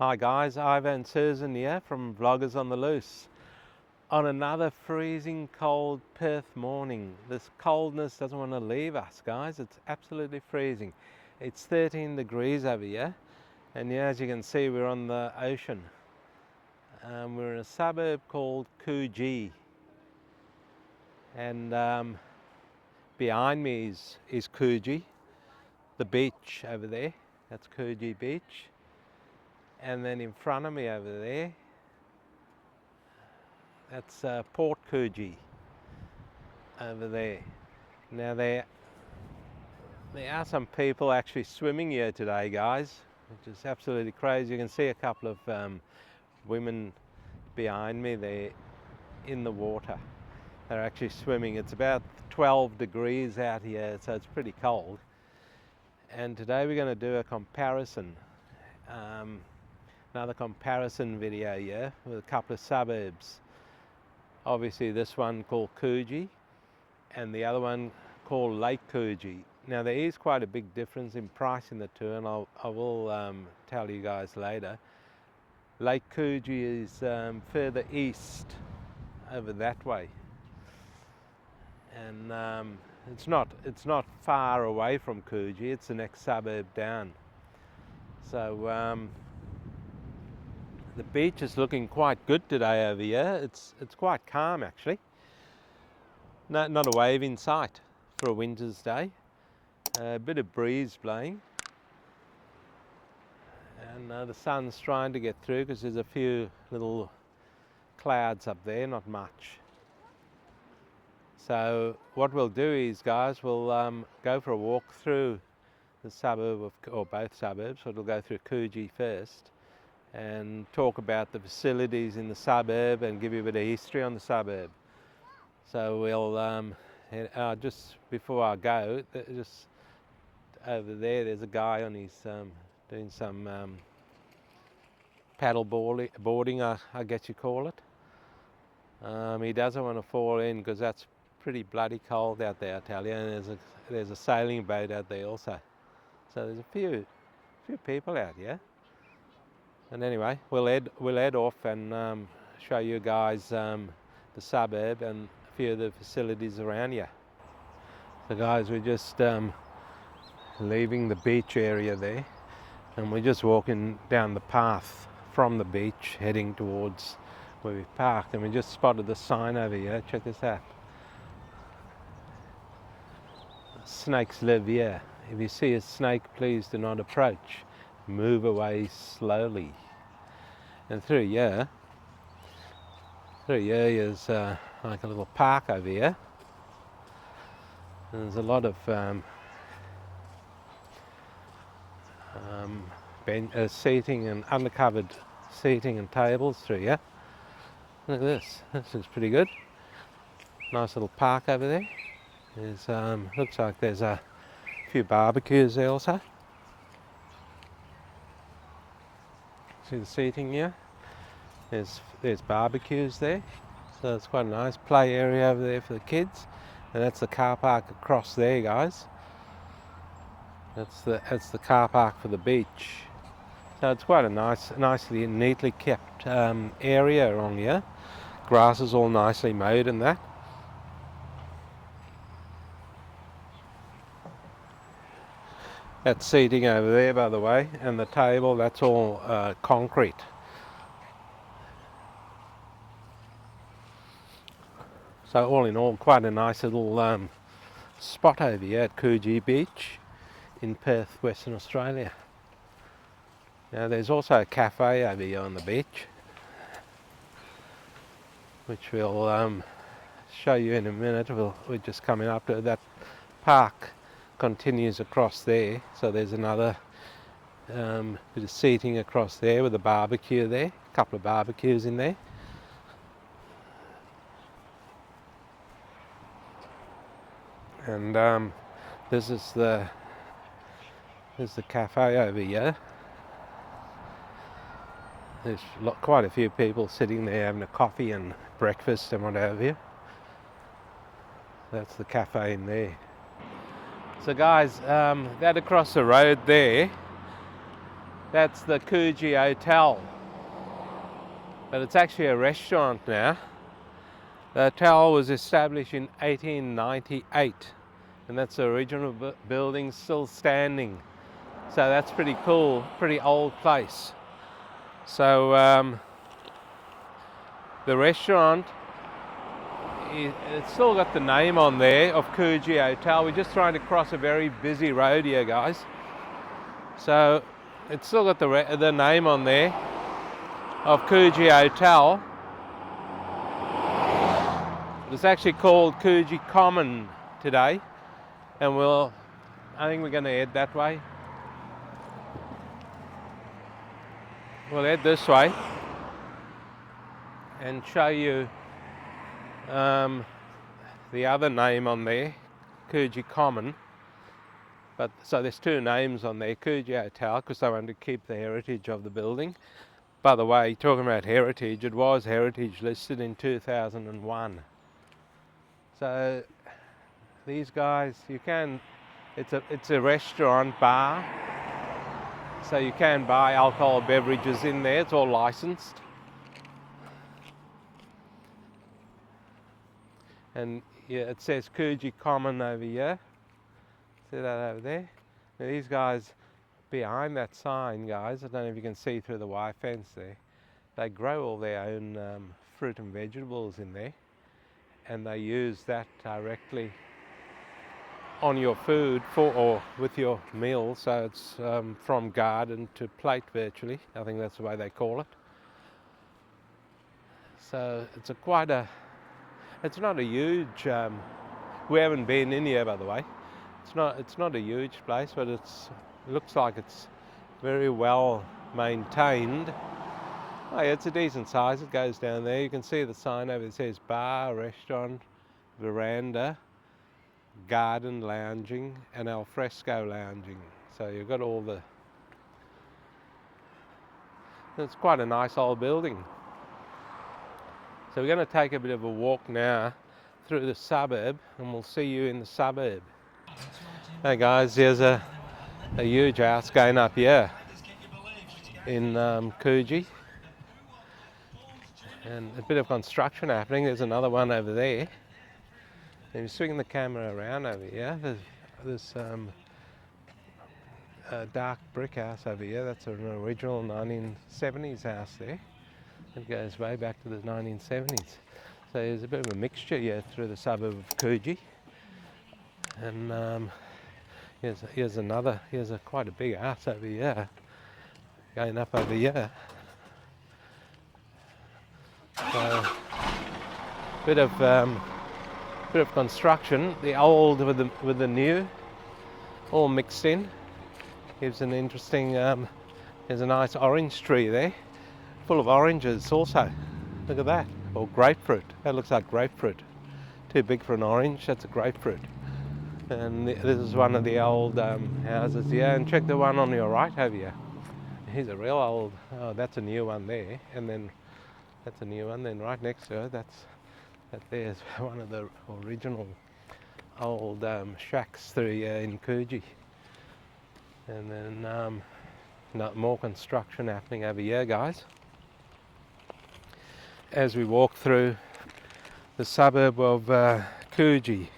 Hi guys, Ivan and Susan here from Vloggers on the Loose. On another freezing cold Perth morning. This coldness doesn't want to leave us guys, it's absolutely freezing. It's 13 degrees over here and yeah, as you can see we're on the ocean. We're in a suburb called Coogee and behind me is Coogee, the beach over there, that's Coogee Beach. And then in front of me over there, that's Port Coogee over there. Now there are some people actually swimming here today guys, which is absolutely crazy. You can see a couple of women behind me there in the water. They're actually swimming. It's about 12 degrees out here, so it's pretty cold. And today we're going to do a comparison. Another comparison video here with a couple of suburbs. Obviously this one called Coogee and the other one called Lake Coogee. Now there is quite a big difference in price in the two, and I will tell you guys later. Lake Coogee is further east over that way, and it's not far away from Coogee. It's the next suburb down. So the beach is looking quite good today over here. It's quite calm actually. Not a wave in sight for a winter's day. A bit of breeze blowing, and the sun's trying to get through because there's a few little clouds up there, not much. So what we'll do is guys, we'll go for a walk through the suburb or both suburbs. So we'll go through Coogee first and talk about the facilities in the suburb and give you a bit of history on the suburb. So we'll just before I go, just over there's a guy on his doing some paddle boarding, I guess you call it. He doesn't want to fall in because that's pretty bloody cold out there, I tell you, and there's a sailing boat out there also. So there's a few people out here. And anyway, we'll head off and show you guys the suburb and a few of the facilities around here. So guys, we're just leaving the beach area there, and we're just walking down the path from the beach heading towards where we parked, and we just spotted the sign over here. Check this out. Snakes live here. If you see a snake, please do not approach. Move away slowly. And through here is like a little park over here. And there's a lot of seating and undercovered seating and tables through here. Look at this. This looks pretty good. Nice little park over there. There's looks like there's a few barbecues there also. See the seating here? There's barbecues there. So it's quite a nice play area over there for the kids. And that's the car park across there, guys. That's the car park for the beach. So it's quite a nicely and neatly kept area along here. Grass is all nicely mowed and that. That seating over there, by the way, and the table, that's all concrete. So all in all, quite a nice little spot over here at Coogee Beach in Perth, Western Australia. Now there's also a cafe over here on the beach, which we'll show you in a minute. We're just coming up to that park. Continues across there, so there's another bit of seating across there with a barbecue there, a couple of barbecues in there. And this is the cafe over here. There's quite a few people sitting there having a coffee and breakfast and what have you. That's the cafe in there. So guys, that across the road there That's the Coogee Hotel, but it's actually a restaurant now. The hotel was established in 1898, and that's the original building still standing. So that's pretty cool, pretty old place. So the restaurant, it's still got the name on there of Coogee Hotel. We're just trying to cross a very busy road here, guys. So it's still got the name on there of Coogee Hotel. It's actually called Coogee Common today, and I think we're going to head that way. We'll head this way and show you the other name on there, Coogee Common. But so there's two names on there, Coogee Hotel, because they want to keep the heritage of the building. By the way, talking about heritage, it was heritage listed in 2001. So these guys, it's a restaurant bar, so you can buy alcohol beverages in there. It's all licensed. And yeah, it says Coogee Common over here. See that over there? Now these guys behind that sign, guys, I don't know if you can see through the wire fence there, they grow all their own fruit and vegetables in there, and they use that directly on your food or with your meal. So it's from garden to plate virtually. I think that's the way they call it. So it's it's not a huge, we haven't been in here, by the way. It's not a huge place, but it looks like it's very well maintained. Oh yeah, it's a decent size. It goes down there. You can see the sign over there. It says bar, restaurant, veranda, garden lounging, and alfresco lounging. So you've got all the... It's quite a nice old building. So we're going to take a bit of a walk now through the suburb, and we'll see you in the suburb. Hey guys, there's a huge house going up here in Coogee, and a bit of construction happening. There's another one over there. If you swing the camera around over here, there's a dark brick house over here. That's an original 1970s house there. It goes way back to the 1970s. So there's a bit of a mixture here through the suburb of Coogee. And here's quite a big house over here, going up over here. So bit of construction, the old with the new, all mixed in. Gives an interesting. There's a nice orange tree there, full of oranges also. Look at that, or grapefruit. That looks like grapefruit. Too big for an orange. That's a grapefruit. And this is one of the old houses here. And check the one on your right over here. Here's a real old. Oh, that's a new one there. And then that's a new one. Then right next to it, there's one of the original old shacks through here in Coogee. And then more construction happening over here, guys. As we walk through the suburb of Coogee.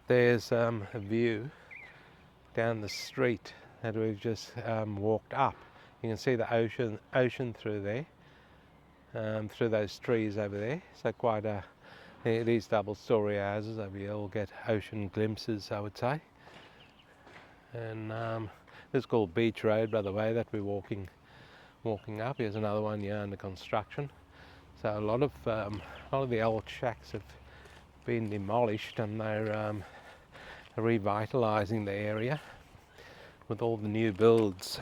There's a view down the street that we've just walked up. You can see the ocean through there, through those trees over there. So quite these double-storey houses over here all get ocean glimpses, I would say. And this is called Beach Road, by the way, that we're walking up. Here's another one here under construction. So a lot of the old shacks have been demolished, and they're revitalising the area with all the new builds.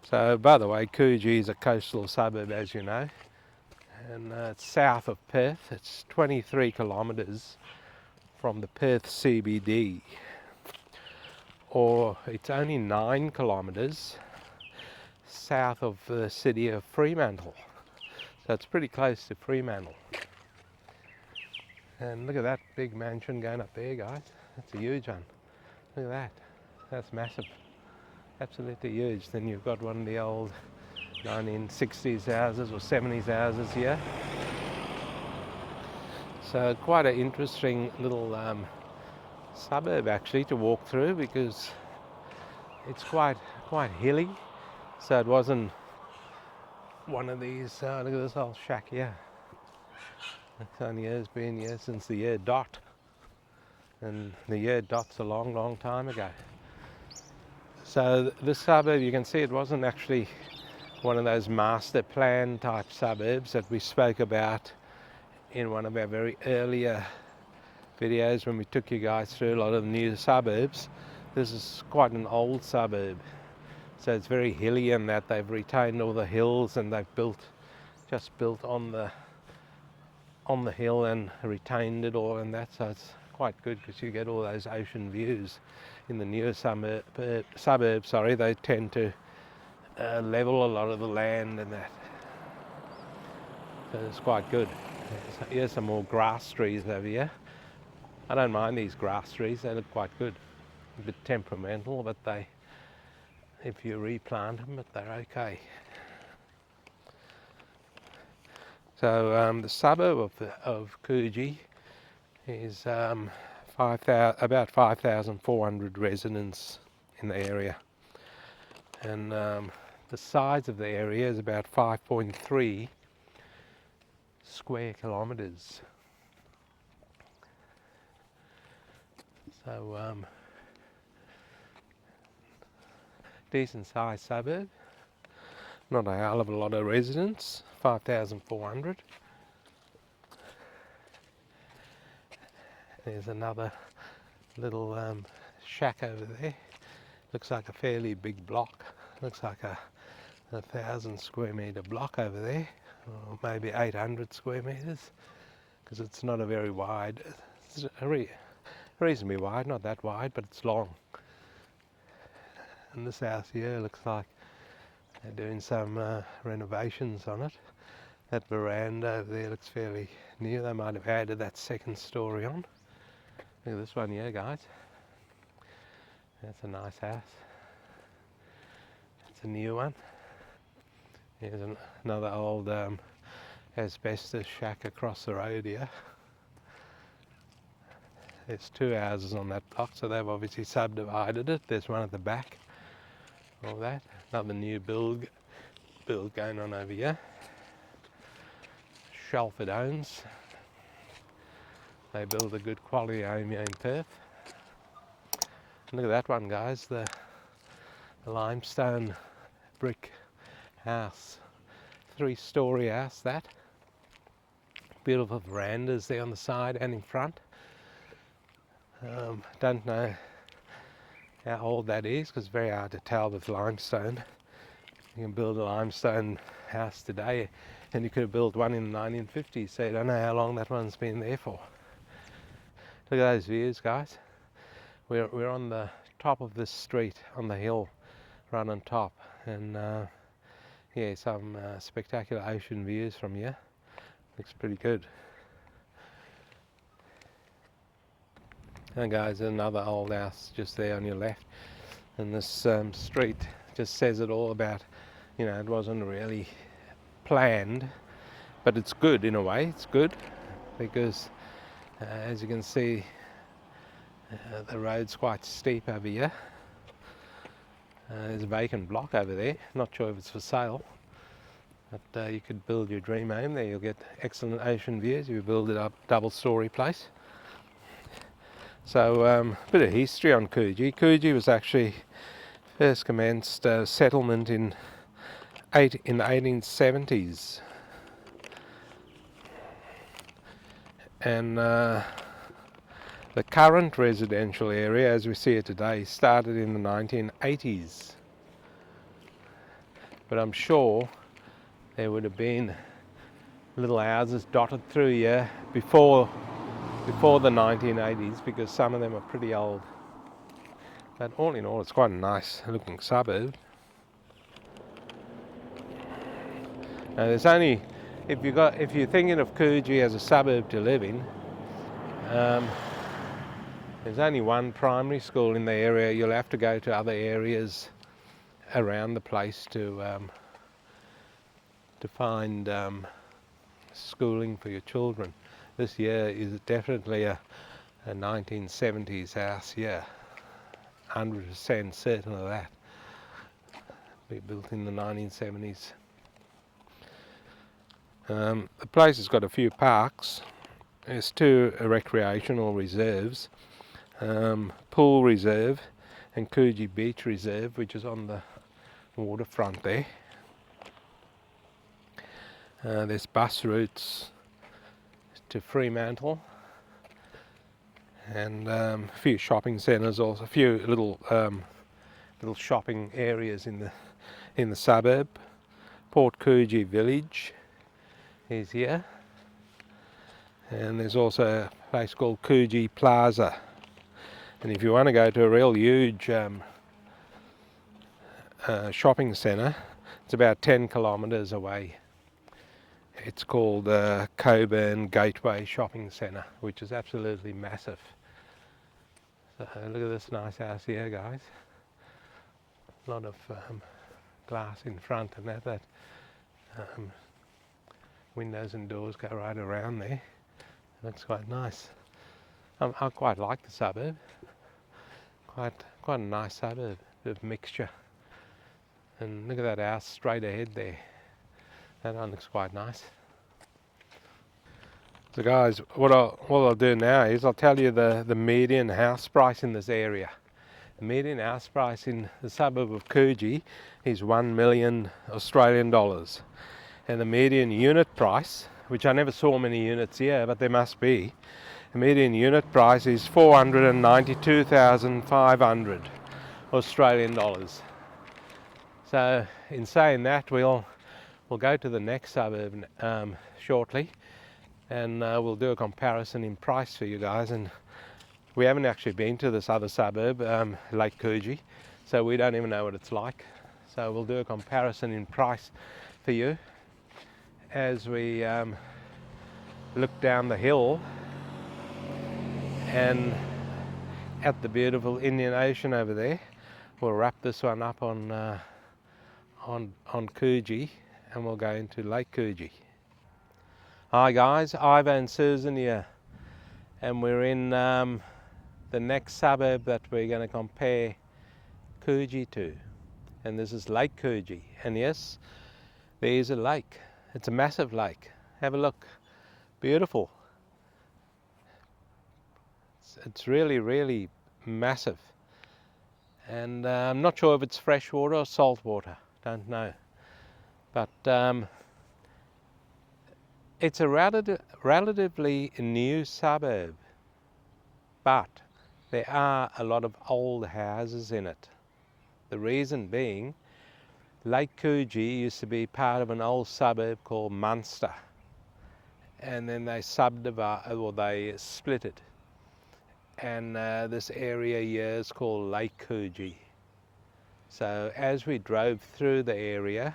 So, by the way, Coogee is a coastal suburb, as you know, and it's south of Perth. It's 23 kilometres from the Perth CBD, or it's only 9 kilometres south of the city of Fremantle. So it's pretty close to Fremantle. And look at that big mansion going up there, guys. That's a huge one. Look at that. That's massive. Absolutely huge. Then you've got one of the old 1960s houses or 70s houses here. So quite an interesting little suburb actually to walk through, because it's quite hilly. So it wasn't one of these. Look at this old shack here. It's only been here since the year dot, and the year dot's a long time ago. So this suburb, you can see it wasn't actually one of those master plan type suburbs that we spoke about in one of our very earlier videos when we took you guys through a lot of the new suburbs. This is quite an old suburb, so it's very hilly in that they've retained all the hills, and they've just built on the hill and retained it all, and that, so it's quite good because you get all those ocean views. In the newer suburbs, they tend to level a lot of the land and that, so it's quite good. Here's some more grass trees over here. I don't mind these grass trees, they look quite good. A bit temperamental, but if you replant them, but they're okay. So the suburb of Coogee is about 5,400 residents in the area, and the size of the area is about 5.3 square kilometres. So decent sized suburb, not a hell of a lot of residents, 5,400. There's another little shack over there. Looks like a fairly big block. Looks like a 1,000 square metre block over there, or maybe 800 square metres, because it's not a very wide, it's reasonably wide, not that wide, but it's long. And this house here looks like they're doing some renovations on it. That veranda over there looks fairly new. They might have added that second story on. Look at this one here, guys. That's a nice house. It's a new one. Here's another old asbestos shack across the road here. There's two houses on that block, so they've obviously subdivided it. There's one at the back. All that. Another new build going on over here. Shelford Homes. They build a good quality home here in Perth. Look at that one, guys. The limestone brick house. 3-story house, that. Beautiful verandas there on the side and in front. Don't know how old that is, because it's very hard to tell with limestone. You can build a limestone house today, and you could have built one in the 1950s, so you don't know how long that one's been there for. Look at those views, guys. We're on the top of this street, on the hill, right on top, and yeah, some spectacular ocean views from here. Looks pretty good. And guys, another old house just there on your left, and this street just says it all about, you know, it wasn't really planned, but it's good in a way. It's good because as you can see, the road's quite steep over here. There's a vacant block over there, not sure if it's for sale, but you could build your dream home there. You'll get excellent ocean views if you build it up, double-story place. So a bit of history on Coogee. Coogee was actually first commenced settlement in the 1870s, and the current residential area as we see it today started in the 1980s, but I'm sure there would have been little houses dotted through here before the 1980s, because some of them are pretty old. But all in all, it's quite a nice looking suburb. Now there's only, if you're thinking of Coogee as a suburb to live in, There's only one primary school in the area. You'll have to go to other areas around the place to find schooling for your children. This year is definitely a 1970s house here. 100% certain of that. We built in the 1970s. The place has got a few parks. There's 2 recreational reserves, Pool Reserve and Coogee Beach Reserve, which is on the waterfront there. There's bus routes to Fremantle, and a few shopping centres, also a few little shopping areas in the suburb. Port Coogee Village is here, and there's also a place called Coogee Plaza. And if you want to go to a real huge shopping centre, it's about 10 kilometres away. It's called Coburn Gateway Shopping Centre, which is absolutely massive. So look at this nice house here, guys. A lot of glass in front, and that windows and doors go right around there. Looks quite nice. I quite like the suburb. Quite a nice suburb, bit of mixture. And look at that house straight ahead there. That one looks quite nice. So guys, what I'll do now is I'll tell you the median house price in this area. The median house price in the suburb of Coogee is 1 million Australian dollars. And the median unit price, which I never saw many units here, but there must be, the median unit price is 492,500 Australian dollars. So in saying that, we'll go to the next suburb shortly, and we'll do a comparison in price for you guys. And we haven't actually been to this other suburb, Lake Coogee, so we don't even know what it's like. So we'll do a comparison in price for you as we look down the hill and at the beautiful Indian Ocean over there. We'll wrap this one up on Coogee, and we'll go into Lake Coogee. Hi guys, Ivo and Susan here, and we're in the next suburb that we're going to compare Coogee to, and this is Lake Coogee. And yes, there is a lake. It's a massive lake. Have a look. Beautiful. It's really massive, and I'm not sure if it's fresh water or salt water. Don't know, but it's a relatively new suburb, but there are a lot of old houses in it. The reason being, Lake Coogee used to be part of an old suburb called Munster, and then they subdivided, or they split it, and this area here is called Lake Coogee. So as we drove through the area,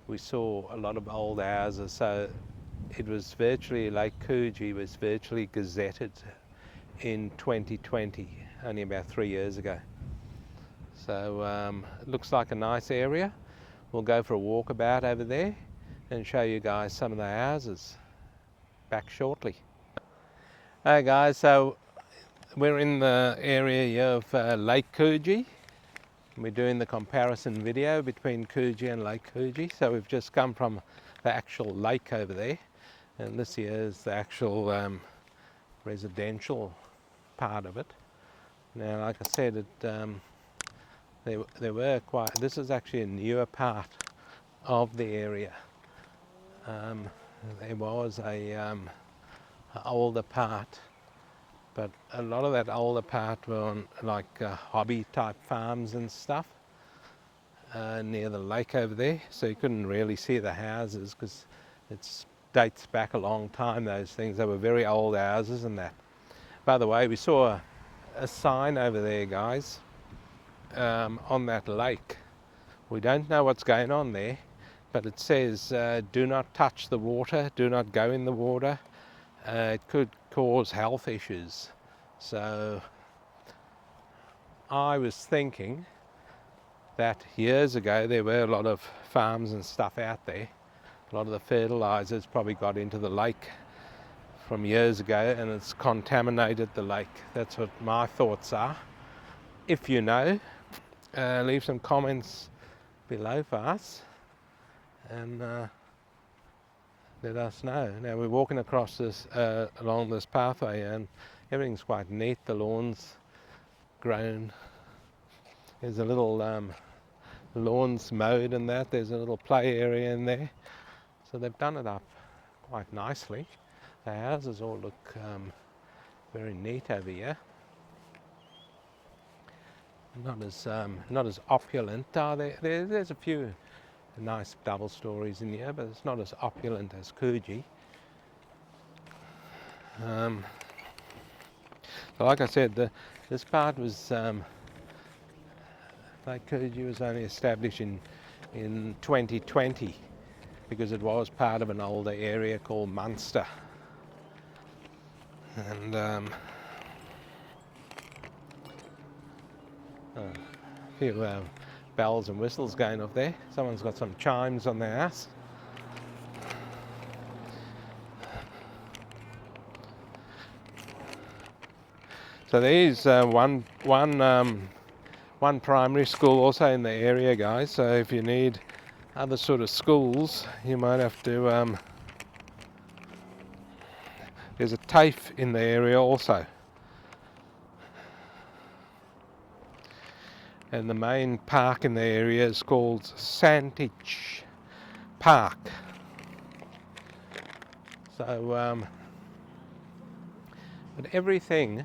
we saw a lot of old houses. So it was virtually, Lake Coogee was virtually gazetted in 2020, only about 3 years ago. So it looks like a nice area. We'll go for a walkabout over there and show you guys some of the houses. Back shortly. Hey guys, so we're in the area of Lake Coogee. We're doing the comparison video between Coogee and Lake Coogee. So we've just come from the actual lake over there, and this here is the actual residential part of it. Now, like I said, there were quite. This is actually a newer part of the area. There was a older part, but a lot of that older part were on like hobby type farms and stuff near the lake over there, so you couldn't really see the houses because it dates back a long time, those things. They were very old houses and that. By the way, we saw a sign over there, guys, on that lake. We don't know what's going on there, but it says do not touch the water, do not go in the water. It could cause health issues. So I was thinking that years ago there were a lot of farms and stuff out there. A lot of the fertilizers probably got into the lake from years ago and it's contaminated the lake. That's what my thoughts are. If you know, leave some comments below for us and let us know. Now we're walking across this along this pathway and everything's quite neat. The lawn's grown. There's a little lawns mowed and that. There's a little play area in there. So they've done it up quite nicely. The houses all look very neat over here. Not as opulent. There's a few nice double stories in here, but it's not as opulent as Coogee. So like I said, this part was Lake Coogee was only established in 2020 because it was part of an older area called Munster. And a few bells and whistles going off there. Someone's got some chimes on their house. So there's one primary school also in the area, guys. So if you need other sort of schools, you might have to. There's a TAFE in the area also. And the main park in the area is called Santich Park. So, but everything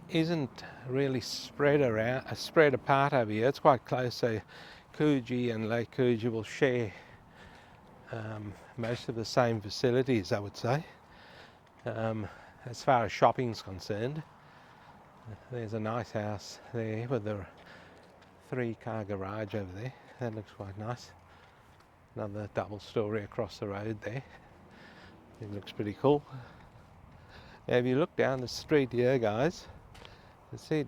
isn't really spread apart over here. It's quite close. So Coogee and Lake Coogee will share most of the same facilities, I would say. As far as shopping's concerned, there's a nice house there with a 3-car garage over there. That looks quite nice. Another double story across the road there. It looks pretty cool. Now if you look down the street here, guys, you see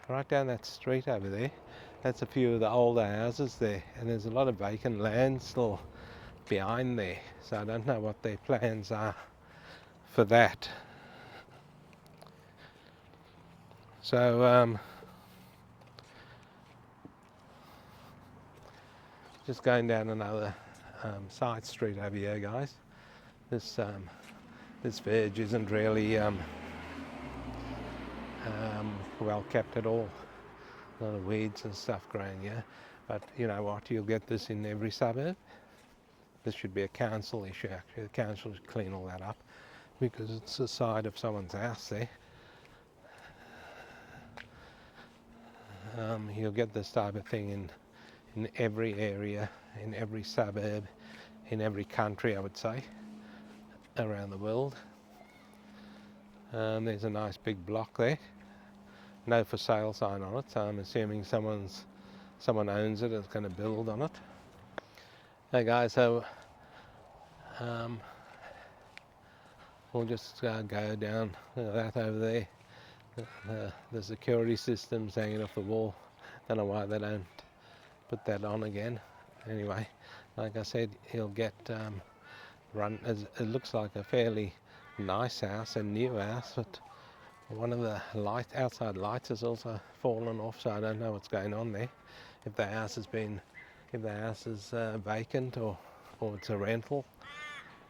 right down that street over there, that's a few of the older houses there, and there's a lot of vacant land still behind there. So I don't know what their plans are for that. So just going down another side street over here, guys. This veg isn't really well kept at all. A lot of weeds and stuff growing here, but you know what? You'll get this in every suburb. This should be a council issue. Actually, the council should clean all that up because it's the side of someone's house there. You'll get this type of thing in every area, in every suburb, in every country, I would say, around the world. There's a nice big block there. No for sale sign on it, so I'm assuming someone owns it and is going to build on it. Hey guys, so we'll just go down that over there. The security system's hanging off the wall. Don't know why they don't put that on again. Anyway, like I said, he'll get run. It looks like a fairly nice house, a new house, but one of the outside lights has also fallen off, so I don't know what's going on there. If the house is vacant or it's a rental,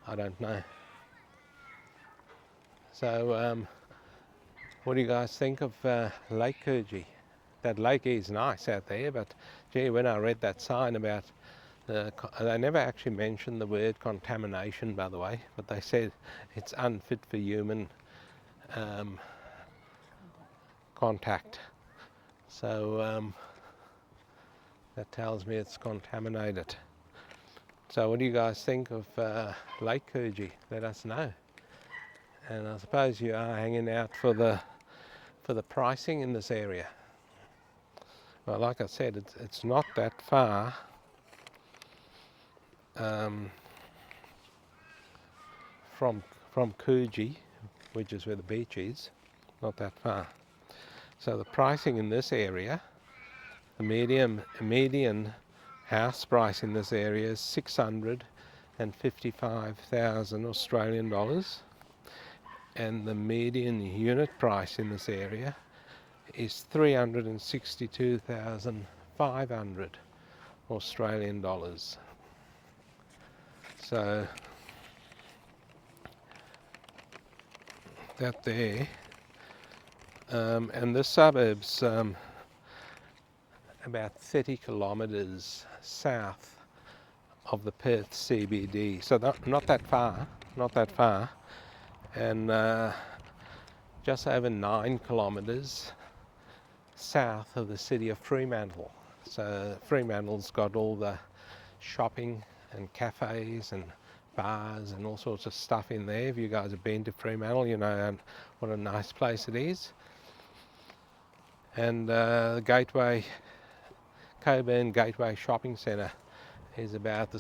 I don't know. So what do you guys think of Lake Coogee? That lake is nice out there, but gee, when I read that sign about they never actually mentioned the word contamination, by the way, but they said it's unfit for human contact. So that tells me it's contaminated. So what do you guys think of Lake Coogee? Let us know. And I suppose you are hanging out for the pricing in this area. Well, like I said, it's not that far from Coogee, which is where the beach is. not that far. So the pricing in this area, the median house price in this area is 655,000 Australian dollars, and the median unit price in this area is 362,500 Australian dollars. So that there, and the suburbs about 30 kilometres south of the Perth CBD, so not that far, and just over 9 kilometres south of the city of Fremantle. So Fremantle's got all the shopping and cafes and bars and all sorts of stuff in there. If you guys have been to Fremantle, you know what a nice place it is. And the Coburn Gateway Shopping Centre is about the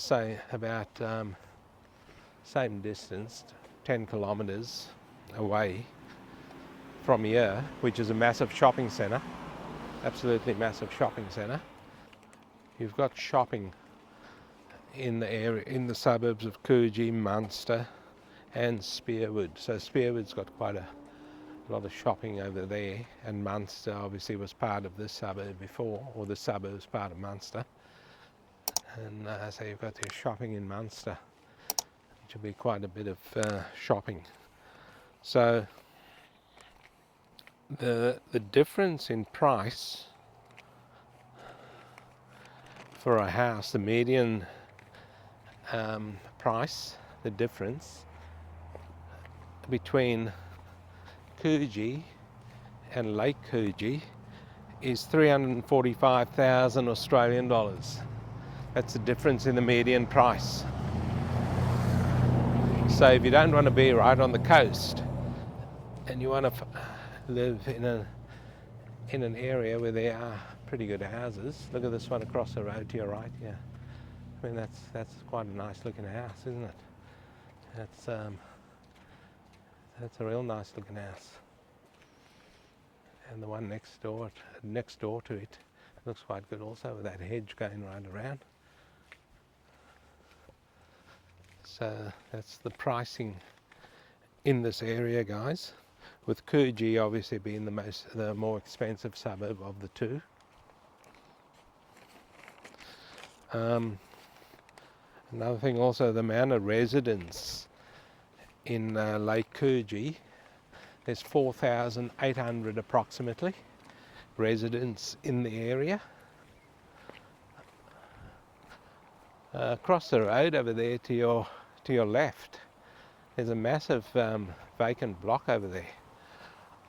same distance, 10 kilometres away from here, which is a massive shopping centre, absolutely massive shopping centre. You've got shopping in the area, in the suburbs of Coogee, Munster and Spearwood. So Spearwood's got quite a lot of shopping over there, and Munster obviously was part of this suburb before, or the suburb's part of Munster. And so you've got your shopping in Munster, which will be quite a bit of shopping. So the difference in price for a house, the median price, the difference between Coogee and Lake Coogee is 345,000 Australian dollars. That's the difference in the median price. So if you don't want to be right on the coast and you want to live in an area where there are pretty good houses, look at this one across the road to your right here. I mean, that's quite a nice looking house, isn't it? That's a real nice looking house. And the one next door to it looks quite good also, with that hedge going right around. So that's the pricing in this area, guys, with Coogee obviously being the more expensive suburb of the two. Another thing also, the amount of residents in Lake Coogee, there's 4,800 approximately residents in the area. Across the road over there to your left, there's a massive vacant block over there.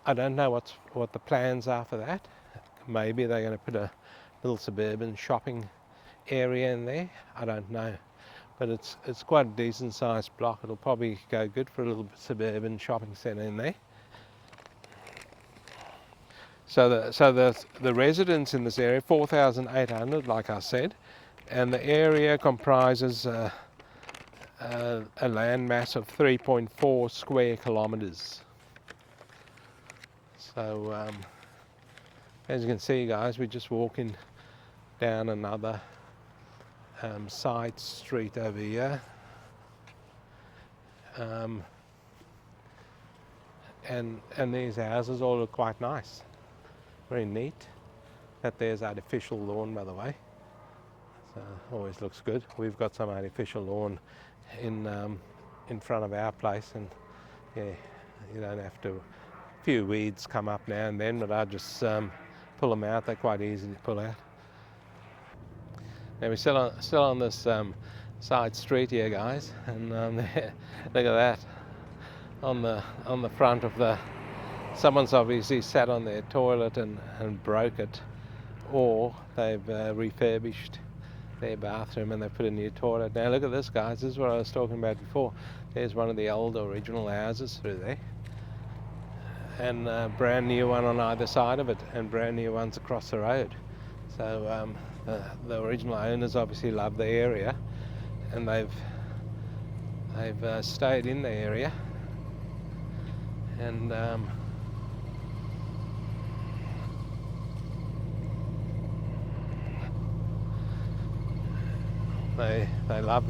I don't know what the plans are for that. Maybe they're going to put a little suburban shopping area in there. I don't know, but it's quite a decent sized block. It'll probably go good for a little suburban shopping centre in there. So the residents in this area, 4,800, like I said, and the area comprises a land mass of 3.4 square kilometres. So as you can see, guys, we're just walking down another side street over here, and these houses all look quite nice, very neat. That there's artificial lawn, by the way, so always looks good. We've got some artificial lawn in front of our place, and yeah, you don't have to. A few weeds come up now and then, but I just pull them out. They're quite easy to pull out. Now we're still on this side street here, guys, and look at that on the front of the. Someone's obviously sat on their toilet and broke it, or they've refurbished their bathroom and they've put a new toilet. Now look at this, guys. This is what I was talking about before. There's one of the old original houses through there, and a brand new one on either side of it, and brand new ones across the road. So the original owners obviously love the area, and they've stayed in the area, and They love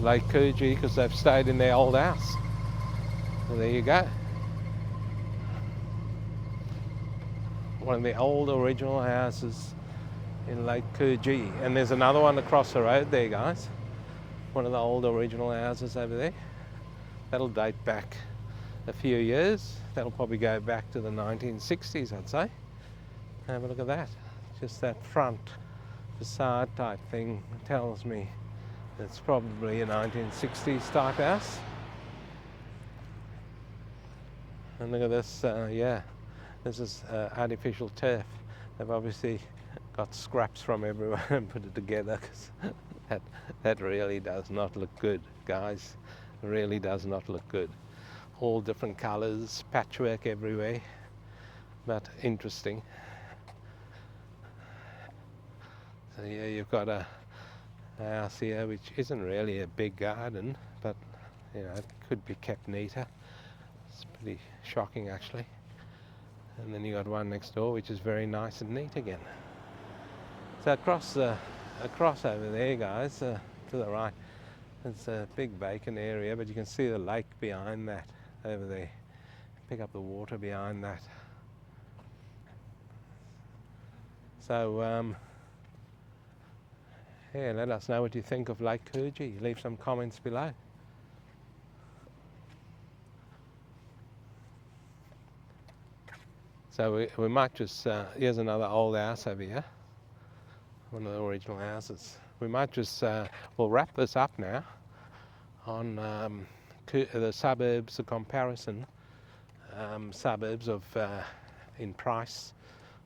Lake Coogee because they've stayed in their old house. So there you go. One of the old original houses in Lake Coogee, and there's another one across the road there, guys. One of the old original houses over there. That'll date back a few years. That'll probably go back to the 1960s, I'd say. Have a look at that. Just that front facade type thing tells me it's probably a 1960s type house. And look at this, yeah, this is artificial turf. They've obviously got scraps from everywhere and put it together, because that really does not look good, guys. It really does not look good. All different colours, patchwork everywhere, but interesting. So yeah, you've got a house here which isn't really a big garden, but you know, it could be kept neater. It's pretty shocking actually. And then you got one next door which is very nice and neat again. So across over there, guys, to the right, it's a big vacant area, but you can see the lake behind that over there. Pick up the water behind that. So yeah, let us know what you think of Lake Coogee. Leave some comments below. So we might just, here's another old house over here, one of the original houses. We might just, we'll wrap this up now on the suburbs, the comparison suburbs of in price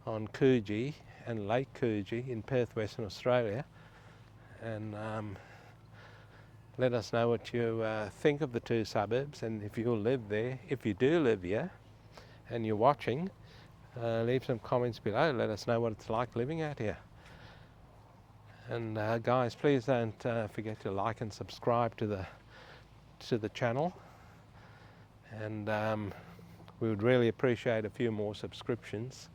on Coogee and Lake Coogee in Perth, Western Australia. And let us know what you think of the two suburbs, and if you live there, if you do live here and you're watching, leave some comments below. Let us know what it's like living out here. And guys, please don't forget to like and subscribe to the channel, and we would really appreciate a few more subscriptions,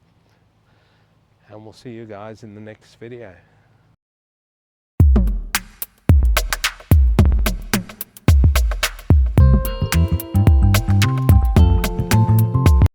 and we'll see you guys in the next video.